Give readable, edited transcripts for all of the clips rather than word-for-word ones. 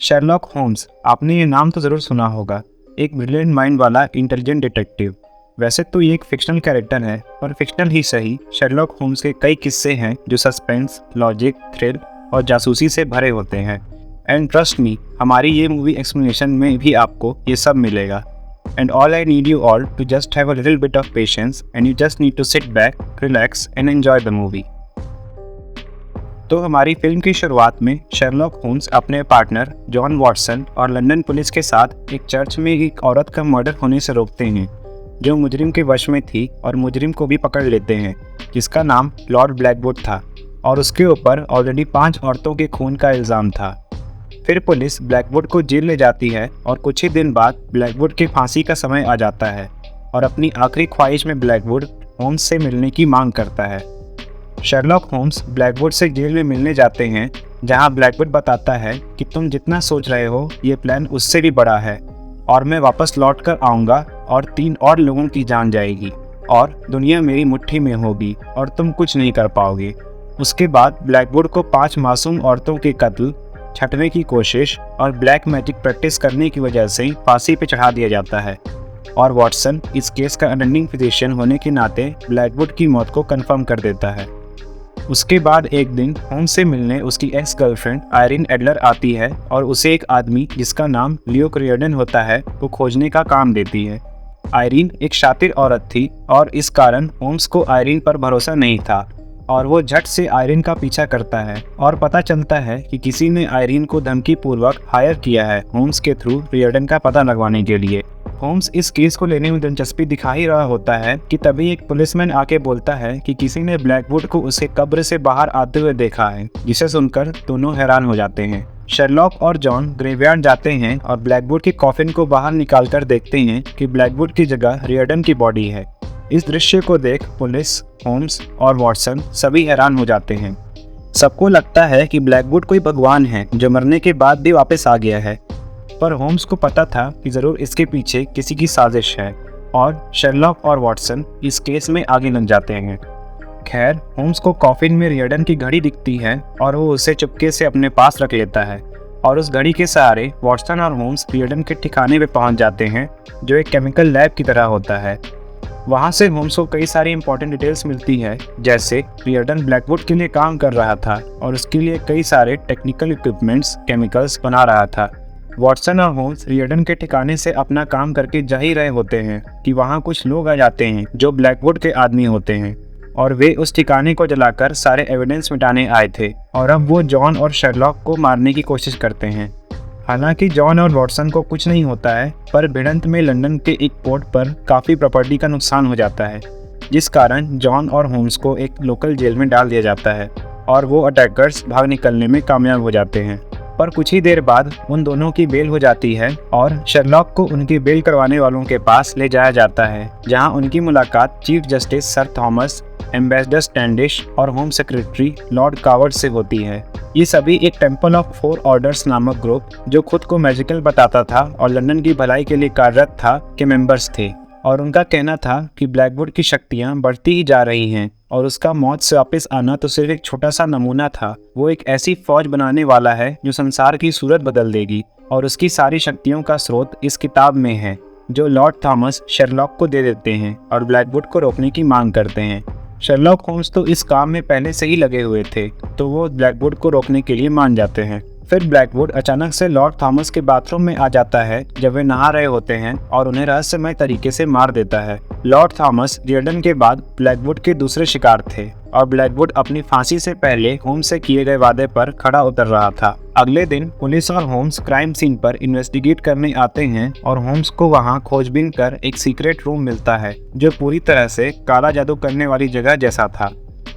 Sherlock Holmes, आपने ये नाम तो ज़रूर सुना होगा। एक ब्रिलियंट माइंड वाला इंटेलिजेंट डिटेक्टिव। वैसे तो ये एक फिक्शनल कैरेक्टर है, पर फिक्शनल ही सही, शेरलॉक होम्स के कई किस्से हैं जो सस्पेंस, लॉजिक, थ्रिल और जासूसी से भरे होते हैं। एंड ट्रस्ट मी, हमारी ये मूवी एक्सप्लेनेशन में भी आपको ये सब मिलेगा। And all I need you all to just have a little bit of patience and you just need to sit back, relax and enjoy the movie. तो हमारी फिल्म की शुरुआत में शेरलॉक होम्स अपने पार्टनर जॉन वॉटसन और London police के साथ एक चर्च में एक औरत का मर्डर होने से रोकते हैं, जो मुजरिम के वश में थी, और मुजरिम को भी पकड़ लेते हैं जिसका नाम लॉर्ड ब्लैकवुड था और उसके ऊपर ऑलरेडी 5 औरतों के खून का इल्ज़ाम था। फिर पुलिस ब्लैकवुड को जेल ले जाती है और कुछ ही दिन बाद ब्लैकवुड के फांसी का समय आ जाता है और अपनी आखिरी ख्वाहिश में ब्लैकवुड होम्स से मिलने की मांग करता है। शेरलॉक होम्स ब्लैकवुड से जेल में मिलने जाते हैं, जहां ब्लैकवुड बताता है कि तुम जितना सोच रहे हो ये प्लान उससे भी बड़ा है और मैं वापस लौट कर आऊँगा और 3 और लोगों की जान जाएगी और दुनिया मेरी मुट्ठी में होगी और तुम कुछ नहीं कर पाओगे। उसके बाद ब्लैकवुड को 5 मासूम औरतों के कत्ल, छटने की कोशिश और ब्लैक मैजिक प्रैक्टिस करने की वजह से फांसी पर चढ़ा दिया जाता है और वॉटसन इस केस का अटेंडिंग फिजिशियन होने के नाते ब्लैकवुड की मौत को कंफर्म कर देता है। उसके बाद एक दिन होम्स से मिलने उसकी एक्स गर्लफ्रेंड आयरिन एडलर आती है और उसे एक आदमी जिसका नाम लियो क्रियर्डन होता है वो खोजने का काम देती है। आयरिन एक शातिर औरत थी और इस कारण होम्स को आयरिन पर भरोसा नहीं था और वो झट से आयरिन का पीछा करता है और पता चलता है कि किसी ने आयरिन को धमकी पूर्वक हायर किया है होम्स के थ्रू क्रियर्डन का पता लगवाने के लिए। होम्स इस केस को लेने में दिलचस्पी दिखा ही रहा होता है कि तभी एक पुलिसमैन आके बोलता है कि किसी ने ब्लैकवुड को उसके कब्र से बाहर आते हुए देखा है, जिसे सुनकर दोनों हैरान हो जाते हैं। शेरलॉक और जॉन ग्रेवयार्ड जाते हैं और ब्लैकवुड की कॉफिन को बाहर निकालकर देखते हैं कि ब्लैकवुड की जगह रियर्डन की बॉडी है। इस दृश्य को देख पुलिस, होम्स और वॉटसन सभी हैरान हो जाते हैं। सबको लगता है कि ब्लैकवुड कोई भगवान है जो मरने के बाद भी वापस आ गया है, पर होम्स को पता था कि ज़रूर इसके पीछे किसी की साजिश है और शेरलॉक और वॉटसन इस केस में आगे लग जाते हैं। खैर, होम्स को कॉफिन में रियर्डन की घड़ी दिखती है और वो उसे चुपके से अपने पास रख लेता है और उस घड़ी के सहारे वॉटसन और होम्स रियर्डन के ठिकाने पे पहुंच जाते हैं, जो एक केमिकल लैब की तरह होता है। वहाँ से होम्स को कई सारी इंपॉर्टेंट डिटेल्स मिलती है, जैसे रियर्डन ब्लैकवुड के लिए काम कर रहा था और उसके लिए कई सारे टेक्निकल इक्विपमेंट्स, केमिकल्स बना रहा था। वॉटसन और होम्स रियर्डन के ठिकाने से अपना काम करके जा ही रहे होते हैं कि वहाँ कुछ लोग आ जाते हैं जो ब्लैकवुड के आदमी होते हैं और वे उस ठिकाने को जलाकर सारे एविडेंस मिटाने आए थे और अब वो जॉन और शेरलॉक को मारने की कोशिश करते हैं। हालांकि जॉन और वॉटसन को कुछ नहीं होता है, पर भिड़ंत में लंदन के एक पोर्ट पर काफ़ी प्रॉपर्टी का नुकसान हो जाता है, जिस कारण जॉन और होम्स को एक लोकल जेल में डाल दिया जाता है और वो अटैकर्स भाग निकलने में कामयाब हो जाते हैं। पर कुछ ही देर बाद उन दोनों की बेल हो जाती है और शेरलॉक को उनकी बेल करवाने वालों के पास ले जाया जाता है, जहां उनकी मुलाकात chief justice sir Thomas, ambassador Standish और होम सेक्रेटरी लॉर्ड कावर्ड से होती है। ये सभी एक टेम्पल ऑफ 4 ऑर्डर्स नामक ग्रुप, जो खुद को मैजिकल बताता था और लंदन की भलाई के लिए कार्यरत था, के मेंबर्स थे और उनका कहना था कि ब्लैकवुड की शक्तियाँ बढ़ती ही जा रही हैं और उसका मौत से वापस आना तो सिर्फ एक छोटा सा नमूना था। वो एक ऐसी फौज बनाने वाला है जो संसार की सूरत बदल देगी और उसकी सारी शक्तियों का स्रोत इस किताब में है, जो लॉर्ड थॉमस शेरलॉक को दे देते हैं और ब्लैकवुड को रोकने की मांग करते हैं। शेरलॉक होम्स तो इस काम में पहले से ही लगे हुए थे, तो वो ब्लैकवुड को रोकने के लिए मान जाते हैं। फिर ब्लैकवुड अचानक से लॉर्ड थॉमस के बाथरूम में आ जाता है जब वे नहा रहे होते हैं और उन्हें रहस्यमय तरीके से मार देता है। लॉर्ड थॉमस रियर्डन के बाद ब्लैकवुड के दूसरे शिकार थे और ब्लैकवुड अपनी फांसी से पहले होम्स से किए गए वादे पर खड़ा उतर रहा था। अगले दिन पुलिस और होम्स क्राइम सीन पर इन्वेस्टिगेट करने आते हैं और होम्स को वहां खोजबीन कर एक सीक्रेट रूम मिलता है, जो पूरी तरह से काला जादू करने वाली जगह जैसा था,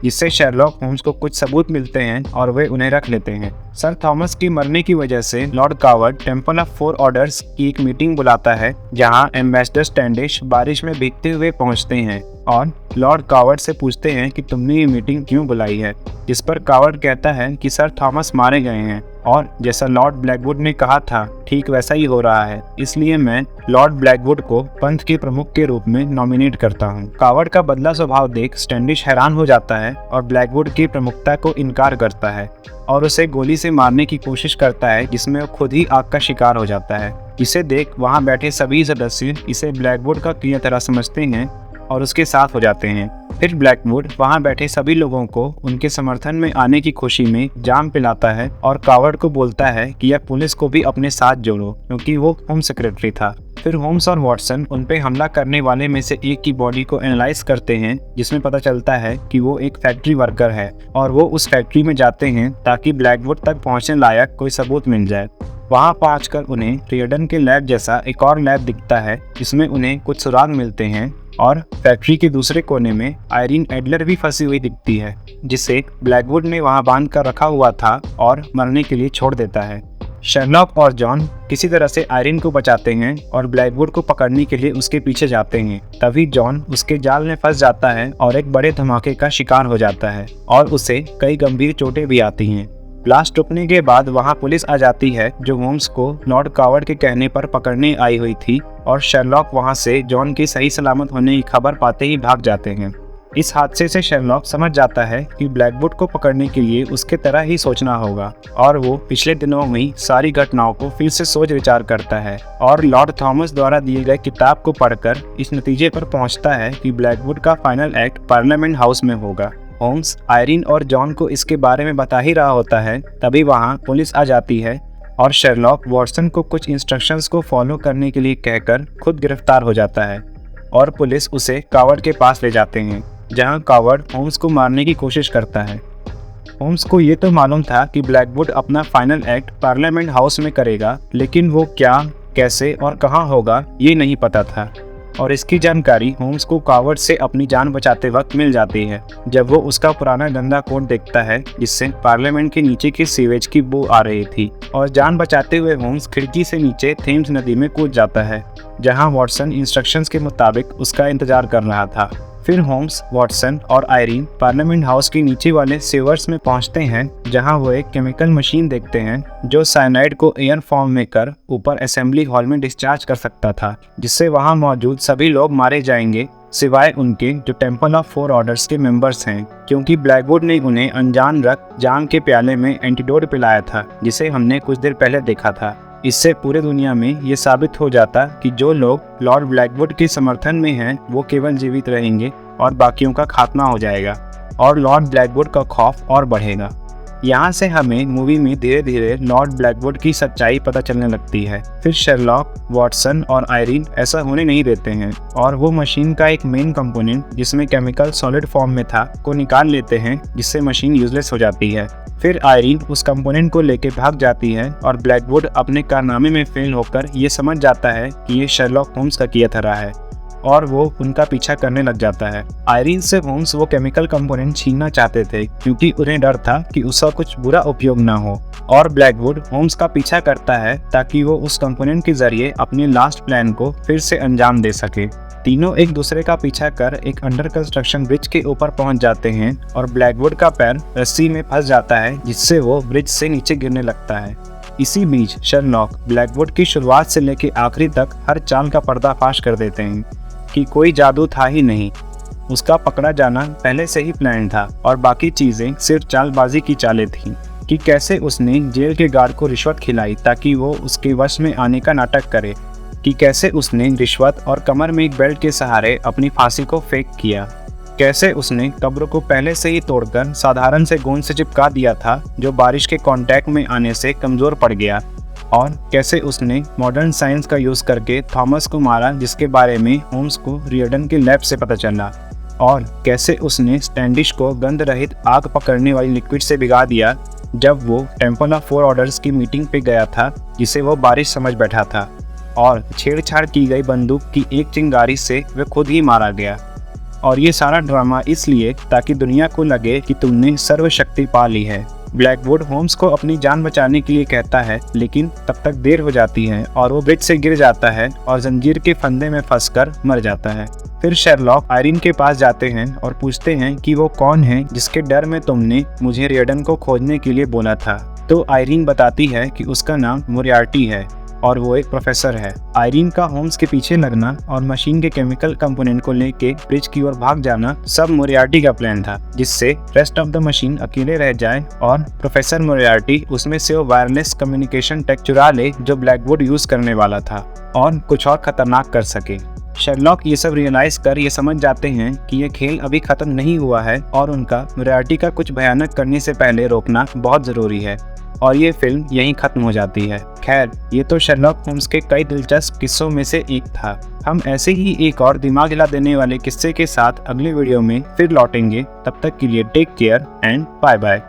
जिससे शेरलॉक होम्स को कुछ सबूत मिलते हैं और वे उन्हें रख लेते हैं। सर थॉमस की मरने की वजह से Lord coward temple of 4 orders की एक मीटिंग बुलाता है, जहां एम्बेसडर स्टैंडिश बारिश में भीगते हुए पहुंचते हैं और लॉर्ड कावर्ड से पूछते हैं कि तुमने ये मीटिंग क्यों बुलाई है, जिस पर कावर्ड कहता है कि सर थॉमस मारे गए हैं और जैसा लॉर्ड ब्लैकवुड ने कहा था ठीक वैसा ही हो रहा है, इसलिए मैं लॉर्ड ब्लैकवुड को पंथ के प्रमुख के रूप में नॉमिनेट करता हूँ। कावर्ड का बदला स्वभाव देख स्टैंडिश हैरान हो जाता है और ब्लैकवुड की प्रमुखता को इनकार करता है और उसे गोली से मारने की कोशिश करता है, जिसमें वो खुद ही आग का शिकार हो जाता है। इसे देख वहाँ बैठे सभी सदस्य इसे ब्लैकवुड का किया तरह समझते हैं और उसके साथ हो जाते हैं। फिर ब्लैकवुड वहाँ बैठे सभी लोगों को उनके समर्थन में आने की खुशी में जाम पिलाता है और कावर्ड को बोलता है कि यह पुलिस को भी अपने साथ जोड़ो, क्योंकि वो होम सेक्रेटरी था। फिर होम्स और वॉटसन उन पे हमला करने वाले में से एक की बॉडी को एनालाइज करते हैं, जिसमें पता चलता है कि वो एक फैक्ट्री वर्कर है और वो उस फैक्ट्री में जाते हैं ताकि ब्लैकवुड तक पहुंचने लायक कोई सबूत मिल जाए। वहां पहुंचकर उन्हें रियर्डन के लैब जैसा एक और लैब दिखता है, जिसमें उन्हें कुछ सुराग मिलते हैं और फैक्ट्री के दूसरे कोने में आयरीन एडलर भी फंसी हुई दिखती है, जिसे ब्लैकवुड ने वहां बांध कर रखा हुआ था और मरने के लिए छोड़ देता है। शर्लॉक और जॉन किसी तरह से आयरीन को बचाते हैं और ब्लैकवुड को पकड़ने के लिए उसके पीछे जाते हैं। तभी जॉन उसके जाल में फंस जाता है और एक बड़े धमाके का शिकार हो जाता है और उसे कई गंभीर चोटें भी आती हैं। ब्लास्ट रुकने के बाद वहां पुलिस आ जाती है, जो होम्स को लॉर्ड कावर्ड के कहने पर पकड़ने आई हुई थी और शर्लॉक वहां से जॉन की सही सलामत होने की खबर पाते ही भाग जाते हैं। इस हादसे से शर्लॉक समझ जाता है कि ब्लैकवुड को पकड़ने के लिए उसके तरह ही सोचना होगा और वो पिछले दिनों में सारी घटनाओं को फिर से सोच विचार करता है और लॉर्ड थॉमस द्वारा दिए गए किताब को पढ़कर इस नतीजे पर पहुंचता है कि ब्लैकवुड का फाइनल एक्ट पार्लियामेंट हाउस में होगा। होम्स आयरीन और जॉन को इसके बारे में बता ही रहा होता है, तभी वहाँ पुलिस आ जाती है और शर्लॉक वॉटसन को कुछ इंस्ट्रक्शंस को फॉलो करने के लिए कहकर खुद गिरफ्तार हो जाता है और पुलिस उसे कावर्ड के पास ले जाते हैं, जहां कावर्ड होम्स को मारने की कोशिश करता है। होम्स को ये तो मालूम था कि ब्लैकवुड अपना फाइनल एक्ट पार्लियामेंट हाउस में करेगा, लेकिन वो क्या, कैसे और कहां होगा ये नहीं पता था और इसकी जानकारी होम्स को कावर्ड से अपनी जान बचाते वक्त मिल जाती है, जब वो उसका पुराना गंदा कोट देखता है जिससे पार्लियामेंट के नीचे की सीवेज की बू आ रही थी और जान बचाते हुए होम्स खिड़की से नीचे थेम्स नदी में कूद जाता है, जहां वॉटसन इंस्ट्रक्शंस के मुताबिक उसका इंतजार कर रहा था। फिर होम्स, वॉटसन और आयरीन पार्लियामेंट हाउस के नीचे वाले सीवर्स में पहुंचते हैं, जहां वो एक केमिकल मशीन देखते हैं जो साइनाइड को एयर फॉर्म में कर ऊपर असेंबली हॉल में डिस्चार्ज कर सकता था, जिससे वहां मौजूद सभी लोग मारे जाएंगे सिवाय उनके जो टेम्पल ऑफ फोर ऑर्डर्स के मेंबर्स हैं, क्योंकि ब्लैकवुड ने उन्हें अनजान रख जाम के प्याले में एंटीडोट पिलाया था, जिसे हमने कुछ देर पहले देखा था। इससे पूरे दुनिया में ये साबित हो जाता कि जो लोग लॉर्ड ब्लैकवुड के समर्थन में हैं वो केवल जीवित रहेंगे और बाकियों का खात्मा हो जाएगा और लॉर्ड ब्लैकवुड का खौफ और बढ़ेगा। यहाँ से हमें मूवी में धीरे धीरे लॉर्ड ब्लैकवुड की सच्चाई पता चलने लगती है। फिर शर्लॉक, वॉटसन और आयरीन ऐसा होने नहीं देते हैं और वो मशीन का एक मेन कंपोनेंट जिसमें केमिकल सॉलिड फॉर्म में था को निकाल लेते हैं, जिससे मशीन यूजलेस हो जाती है। फिर आयरीन उस कंपोनेंट को लेकर भाग जाती है और ब्लैकवुड अपने कारनामे में फेल होकर ये समझ जाता है कि ये शर्लॉक होम्स का किया धरा है और वो उनका पीछा करने लग जाता है। आयरीन से होम्स वो केमिकल कंपोनेंट छीनना चाहते थे, क्योंकि उन्हें डर था कि उसका कुछ बुरा उपयोग ना हो और ब्लैकवुड होम्स का पीछा करता है ताकि वो उस कंपोनेंट के जरिए अपने लास्ट प्लान को फिर से अंजाम दे सके। तीनों एक दूसरे का पीछा कर एक अंडर कंस्ट्रक्शन ब्रिज के ऊपर पहुंच जाते हैं और ब्लैकवुड का पैर रस्सी में फंस जाता है, जिससे वो ब्रिज से नीचे गिरने लगता है। इसी बीच शर्लॉक ब्लैकवुड की शुरुआत से लेकर आखिरी तक हर चाल का पर्दाफाश कर देते हैं कि कोई जादू था ही नहीं, उसका पकड़ा जाना पहले से ही प्लान था और बाकी चीजें सिर्फ चालबाजी की चालें थीं कि कैसे उसने जेल के गार्ड को रिश्वत खिलाई ताकि वो उसके वश में आने का नाटक करे, कि कैसे उसने रिश्वत और कमर में एक बेल्ट के सहारे अपनी फांसी को फेक किया, कैसे उसने कब्र को पहले से ही तोड़कर साधारण से गोंद से चिपका दिया था जो बारिश के कांटेक्ट में आने से कमजोर पड़ गया, और कैसे उसने मॉडर्न साइंस का यूज करके थॉमस को मारा, जिसके बारे में होम्स को रियर्डन के लैब से पता चला, और कैसे उसने स्टैंडिश को गंध रहित आग पकड़ने वाली लिक्विड से भिगा दिया जब वो टेम्पल ऑफ फोर ऑर्डर्स की मीटिंग पे गया था, जिसे वो बारिश समझ बैठा था, और छेड़छाड़ की गई बंदूक की एक चिंगारी से वह खुद ही मारा गया। और ये सारा ड्रामा इसलिए ताकि दुनिया को लगे कि तुमने सर्वशक्ति पा ली है। ब्लैकवुड होम्स को अपनी जान बचाने के लिए कहता है, लेकिन तब तक देर हो जाती है और वो ब्रिज से गिर जाता है और जंजीर के फंदे में फंसकर मर जाता है। फिर शर्लॉक आयरीन के पास जाते हैं और पूछते हैं कि वो कौन है जिसके डर में तुमने मुझे रियर्डन को खोजने के लिए बोला था। तो आयरीन बताती है कि उसका नाम मोरियार्टी है और वो एक प्रोफेसर है। आयरीन का होम्स के पीछे लगना और मशीन के केमिकल कंपोनेंट को लेके ब्रिज की ओर भाग जाना सब मोरियार्टी का प्लान था, जिससे रेस्ट ऑफ द मशीन अकेले रह जाए और प्रोफेसर मोरियार्टी उसमें से वो वायरलेस कम्युनिकेशन टेक चुरा ले जो ब्लैकवुड यूज करने वाला था और कुछ और खतरनाक कर सके। शर्लॉक ये सब रियलाइज कर ये समझ जाते हैं कि ये खेल अभी खत्म नहीं हुआ है और उनका मोरियार्टी का कुछ भयानक करने से पहले रोकना बहुत जरूरी है, और ये फिल्म यहीं खत्म हो जाती है। खैर, ये तो शर्लॉक होम्स के कई दिलचस्प किस्सों में से एक था। हम ऐसे ही एक और दिमाग हिला देने वाले किस्से के साथ अगले वीडियो में फिर लौटेंगे। तब तक के लिए take care and bye bye.